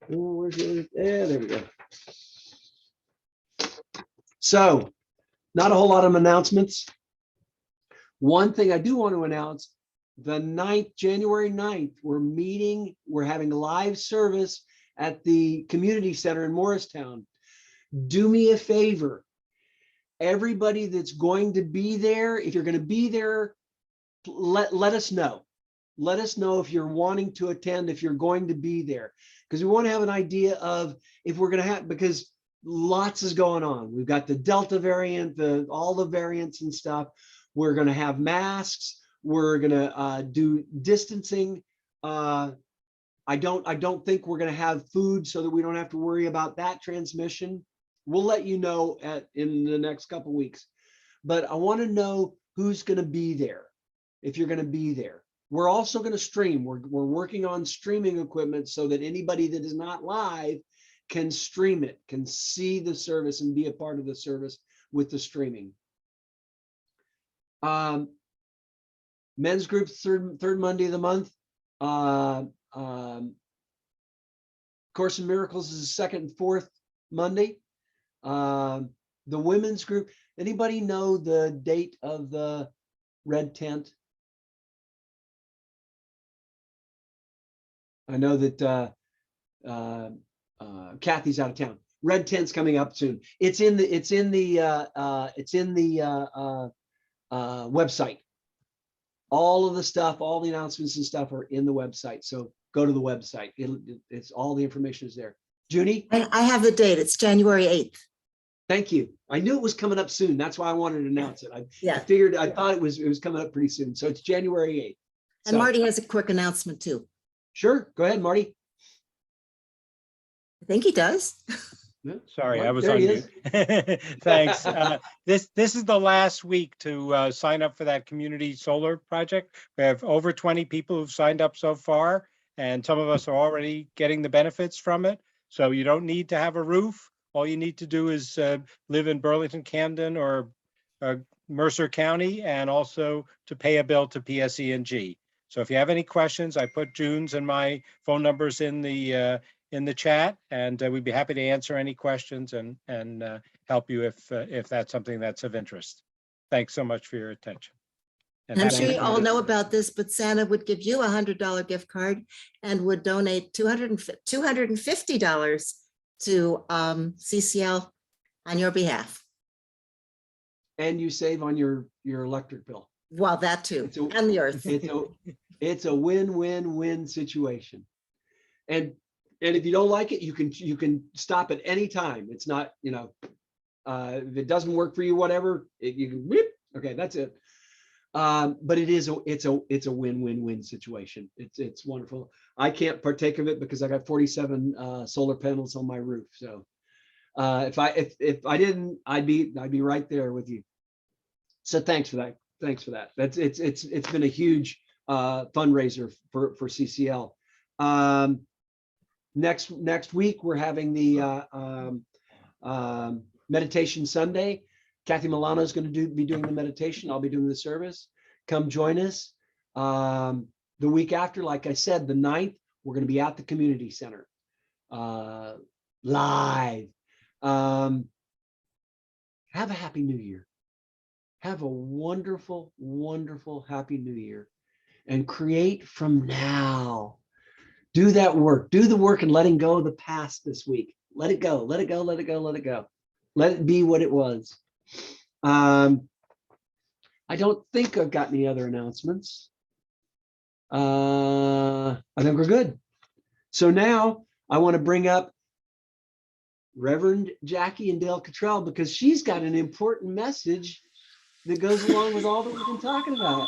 you. Oh, where's it? There we go. So, not a whole lot of announcements. One thing I do want to announce, the 9th, January 9th, we're having a live service at the community center in Morristown. Do me a favor. Everybody that's going to be there, if you're going to be there, let us know. Let us know if you're wanting to attend, if you're going to be there, because we want to have an idea of if we're going to have, because lots is going on. We've got the Delta variant, all the variants and stuff. We're going to have masks. We're going to do distancing. I don't think we're going to have food so that we don't have to worry about that transmission. We'll let you know in the next couple weeks. But I want to know who's going to be there, if you're going to be there. We're also going to stream. We're working on streaming equipment so that anybody that is not live can stream it, can see the service and be a part of the service with the streaming. Men's group, third Monday of the month. Course in Miracles is the second and fourth Monday. The women's group, anybody know the date of the red tent? I know that Kathy's out of town. Red tent's coming up soon. It's in the website. All of the stuff, all the announcements and stuff are in the website. So go to the website. It's all the information is there. Junie? I have the date. It's January 8th. Thank you. I knew it was coming up soon. That's why I wanted to announce it. I Yeah. figured, I thought it was coming up pretty soon. So it's January 8th. And So, Marty has a quick announcement too. sure. Go ahead, Marty. I think he does. Yeah. Sorry, I was There on he mute. Thanks. This is the last week to sign up for that community solar project. We have over 20 people who've signed up so far, and some of us are already getting the benefits from it. So you don't need to have a roof. All you need to do is live in Burlington, Camden, or Mercer County, and also to pay a bill to PSE&G. So if you have any questions, I put June's and my phone numbers in the chat, and we'd be happy to answer any questions and help you if that's something that's of interest. Thanks so much for your attention. And I'm happy sure you to- all know about this, but Santa would give you a $100 gift card and would donate $250 to CCL on your behalf. And you save on your electric bill. Well, that too, It's a- and the earth. It's a win-win-win situation. And if you don't like it, you can stop at any time. It's not, if it doesn't work for you, whatever, you can whip. Okay, that's it. But it's a win-win-win situation. It's wonderful. I can't partake of it because I got 47 solar panels on my roof. So if I didn't, I'd be right there with you. So thanks for that. Thanks for that. It's been a huge fundraiser for CCL. Next week we're having the meditation Sunday. Kathy Milano is going to be doing the meditation. I'll be doing the service. Come join us. The week after, like I said, the 9th, we're going to be at the community center live. Have a happy new year. Have a wonderful, wonderful, happy new year. And create from now. Do that work. Do the work and letting go of the past this week. Let it go. Let it go. Let it go. Let it go. Let it be what it was. I don't think I've got any other announcements. I think we're good. So now I want to bring up Reverend Jackie and Daille Kettrell because she's got an important message that goes along with all that we've been talking about.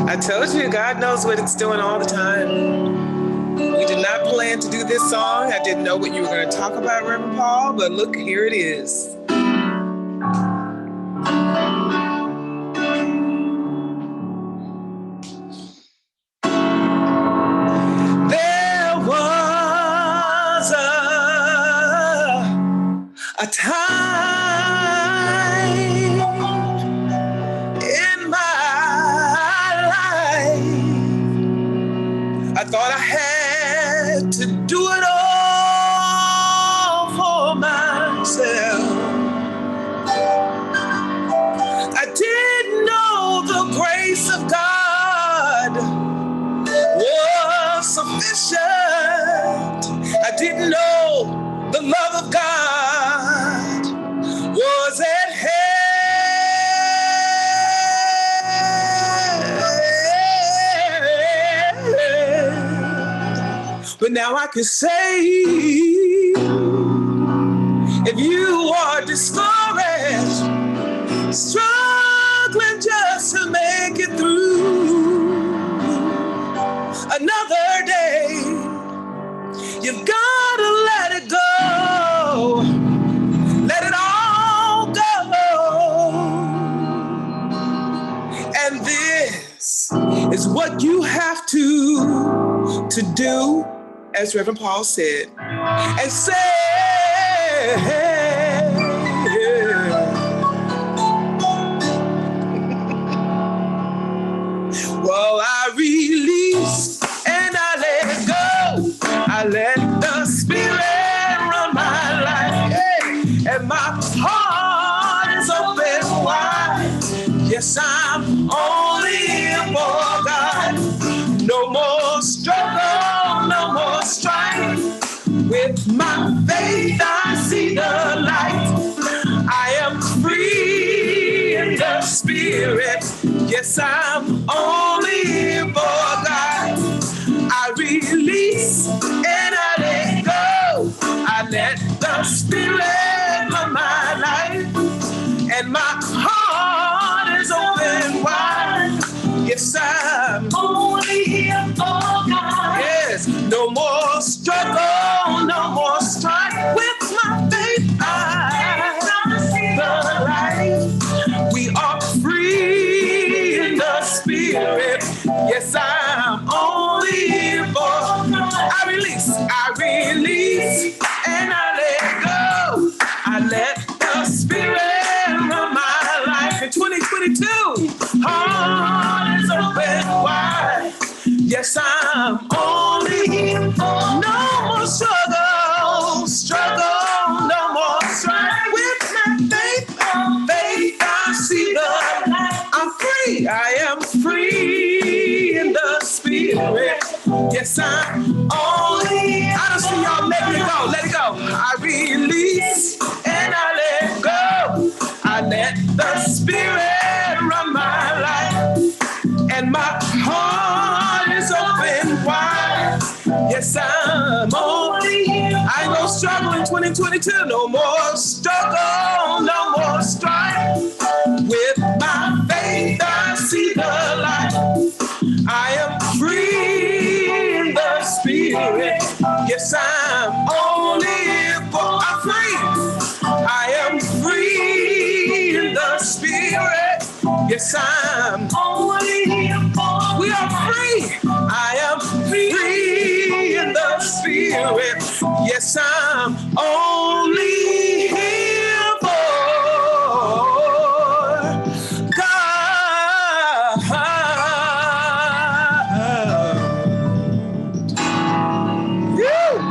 I told you, God knows what it's doing all the time. We did not plan to do this song. I didn't know what you were going to talk about, Reverend Paul, but look, here it is. There was a time in my life I thought I had to do it all for myself. I didn't know the grace of God was sufficient. I didn't know the love of God was at hand. But now I can say, if you are discouraged, struggling just to make it through another day, you've got to let it to do as Reverend Paul said and say, well, I release and I let go. I let the Spirit run my life. Hey, and my heart is open wide. Yes, I'm only here for God. No more struggle, no more strife. With my faith, I see the light. I am free in the Spirit. Yes, I'm only here for God. I release and I let go. I let the Spirit run my life. And my heart is open wide. Yes, I'm only here for God. Yes, no more struggle, no more strife. With my faith, I see the light. We are free in the Spirit. Yes, I'm only here for God. I release, and I let go. I let the Spirit run my life. In 2022, heart is open wide. Yes, I'm only here for no more struggle, no more strife. With my faith, I see the light. I'm free, I am free in the Spirit. Yes, I'm only. I don't see y'all letting it go. Let it go. I release and I let go. I let the Spirit run my life. And my heart is open wide. Yes, I'm only here. I ain't gonna struggle in 2022. No more struggle, no more strife. With my faith, I see the light. I am free in the Spirit. Yes, I'm only here for. I'm free. I am free in the Spirit. Yes, I'm only here for. We are free. I am free in the Spirit. Yes, I'm only here for God. Woo!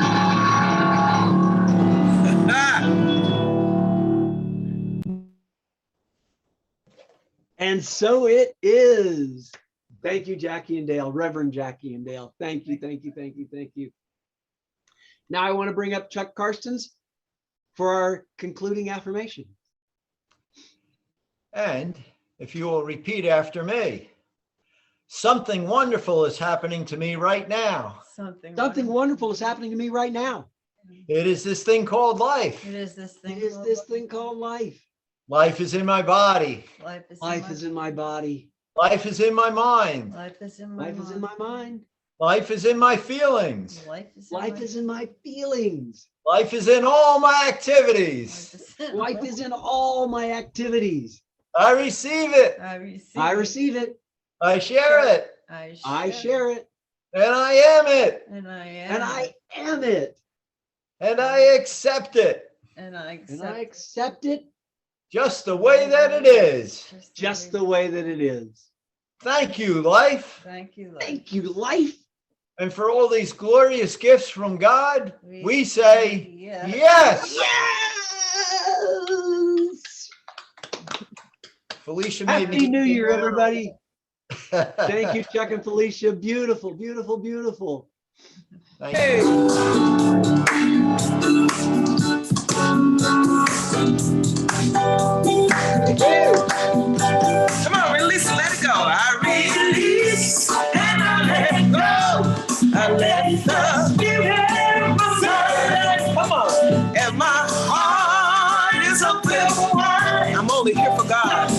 And so it is. Thank you, Jackie and Dale, Reverend Jackie and Dale. Thank you, thank you, thank you, thank you. Now I want to bring up Chuck Karstens for our concluding affirmation. And if you will repeat after me, something wonderful is happening to me right now. Something wonderful is happening to me right now. It is this thing called life. It is this thing. It is this thing called life. Life is in my body. Life is in my body. Life is in my mind. Life is in my Life is in my mind. Life is in my feelings. Life is Life is in my feelings. Life is in all my activities. Life is in all my activities. I receive it. I receive it. I share it. I share it. And I am it. And I am. And I am it. And I accept it. And I accept it just the way that it is. just the way that it is. Thank you, life. Thank you, life. Thank you, life. And for all these glorious gifts from God, we say yes. Yes. Felicia made me. Happy New Year, everybody. Thank you, Chuck and Felicia. Beautiful, beautiful, beautiful. Thank Hey. you. Come on, release and let it go. I release and I let go. I let the Spirit move. Come on. And my heart is open wide. I'm only here for God.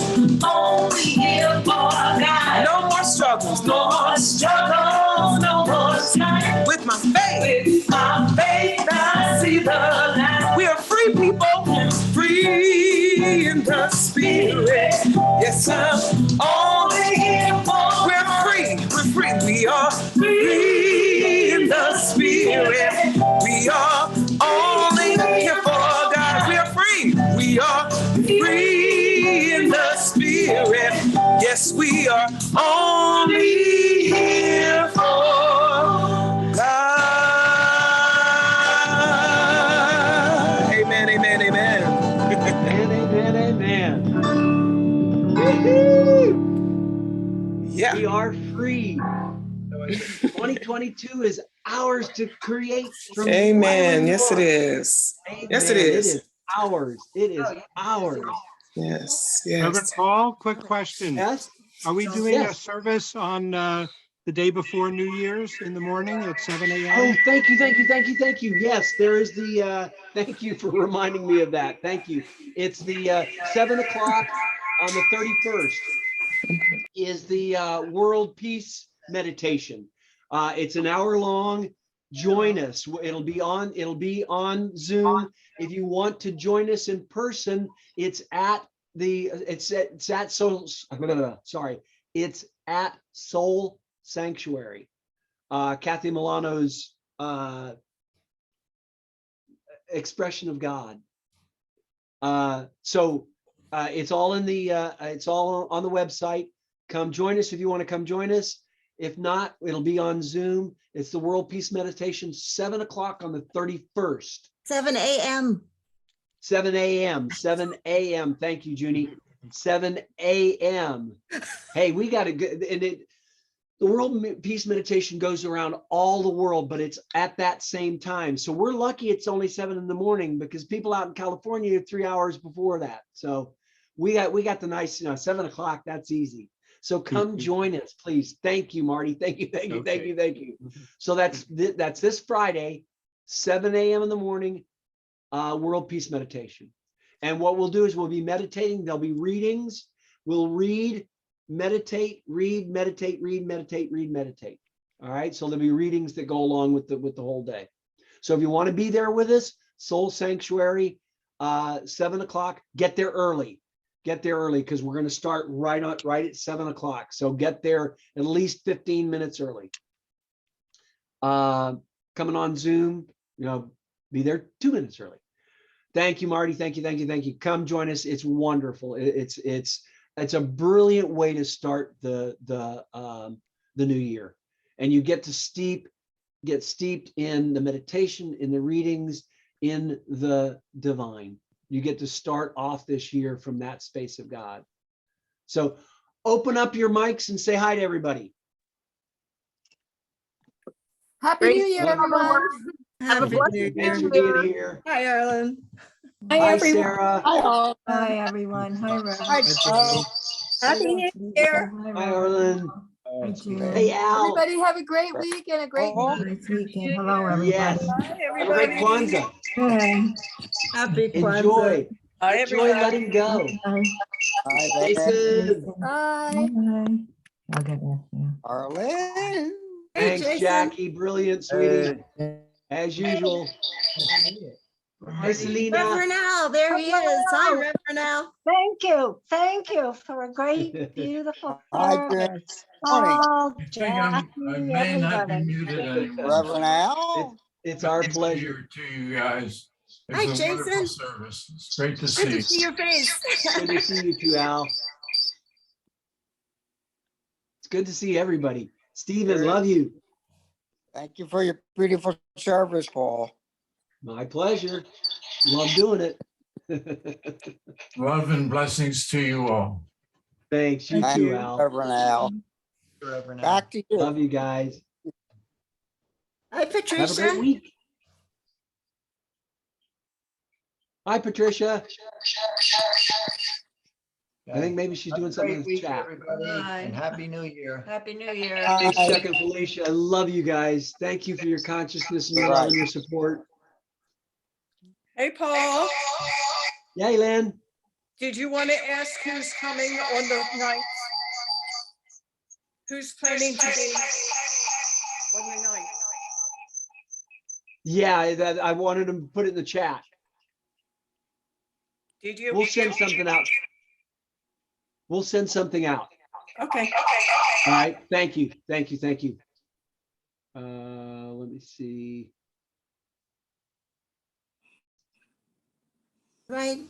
Only here for God. No more struggles. No more struggles. No more strife. With my faith. I see the light. We are free people. Free in the Spirit. Yes, I'm only here for. We're free. We are free in free in the spirit. Yes, we are only here for God. Amen, amen, amen. Amen, amen. Woo-hoo! Yeah. We are free. 2022 is ours to create from Amen. whatever we Yes, it want. is. Yes, it Amen. It is. is ours. It is ours. Reverend Yes, yes. Paul, quick question. Yes. Are we doing a Yes. service on the day before New Year's in the morning at 7 Oh, a.m.? thank you, thank you, thank you, thank you. Yes, there is the, thank you for reminding me of that. Thank you. It's the 7 o'clock on the 31st is the World Peace Meditation. It's an hour long. Join us. It'll be on Zoom. If you want to join us in person, it's at Soul Sanctuary. Kathy Milano's expression of God. It's all on the website. Come join us if you want to come join us. If not, it'll be on Zoom. It's the World Peace Meditation, 7 o'clock on the 31st. 7 a.m. 7 a.m. 7 a.m. Thank you, Junie. 7 a.m. Hey, we got to get, the World Peace Meditation goes around all the world, but it's at that same time. So we're lucky it's only 7 in the morning because people out in California are 3 hours before that. So we got the nice, 7 o'clock, that's easy. So come join us, please. Thank you, Marty. Thank you, thank you, thank you, thank you. So that's this Friday, 7 a.m. in the morning, World Peace Meditation. And what we'll do is we'll be meditating. There'll be readings. We'll read, meditate, read, meditate, read, meditate, read, meditate. All right. So there'll be readings that go along with the whole day. So if you want to be there with us, Soul Sanctuary, 7 o'clock, get there early. Get there early because we're going to start right at 7 o'clock. So get there at least 15 minutes early. Coming on Zoom, be there 2 minutes early. Thank you, Marty. Thank you, thank you, thank you. Come join us. It's wonderful. It's a brilliant way to start the new year, and you get steeped in the meditation, in the readings, in the divine. You get to start off this year from that space of God. So open up your mics and say hi to everybody. Happy New Year, everyone. Have a Happy blessed New Year. Thanks for being here. Hi, Arlen. Hi, Sarah. Hi, all. Hi, everyone. Hi, Rev. Hi, Joe. Happy New Year. Hi, Arlen. Hi, June. Hey, Al. Everybody have a great week and a great Have a week. nice weekend. Hello, everybody. Yes. Have a great Kwanzaa. Hi. Happy Kwanzaa. Enjoy. Enjoy letting go. Hi. Bye, Jason. Bye. Hi. I'll get back to you. Arlen. Hey, Thanks, Jason. Jackie. Brilliant, sweetie. As usual. Hey, Selena. Reverend Al, there he is. Hi, Reverend Al. Thank you for a great, beautiful Hi, Jim. service. Morning. Oh, Jackie, everybody. Reverend Al. It's our pleasure. To you guys. Hi, It's a Jason. wonderful service. It's great to Good see. to see your face. Good to see you too, Al. It's good to see everybody. Stephen, love you. Thank you for your beautiful service, Paul. My pleasure. Love doing it. Love and blessings to you all. Thanks. You Thank too, you, Al. Reverend Al. Reverend Al. Back to you. Love you guys. Hi, Have a great Patricia. week. Hi, Patricia. I think maybe she's Have a doing something great in the week, chat. everybody, Bye. and Happy New Year. Happy New Year. Thanks, Bye. Chuck and Felicia. I love you guys. Thank you for your consciousness and your Right. love and your support. Hey, Paul, Yeah, Elaine. did you want to ask who's coming on the 9th? Who's planning to be on the 9th? Yeah, that I wanted to put it in the chat. Did you? We'll send something out. We'll send something out. Okay. All right. Thank you. Thank you. Thank you. Let me see. Right.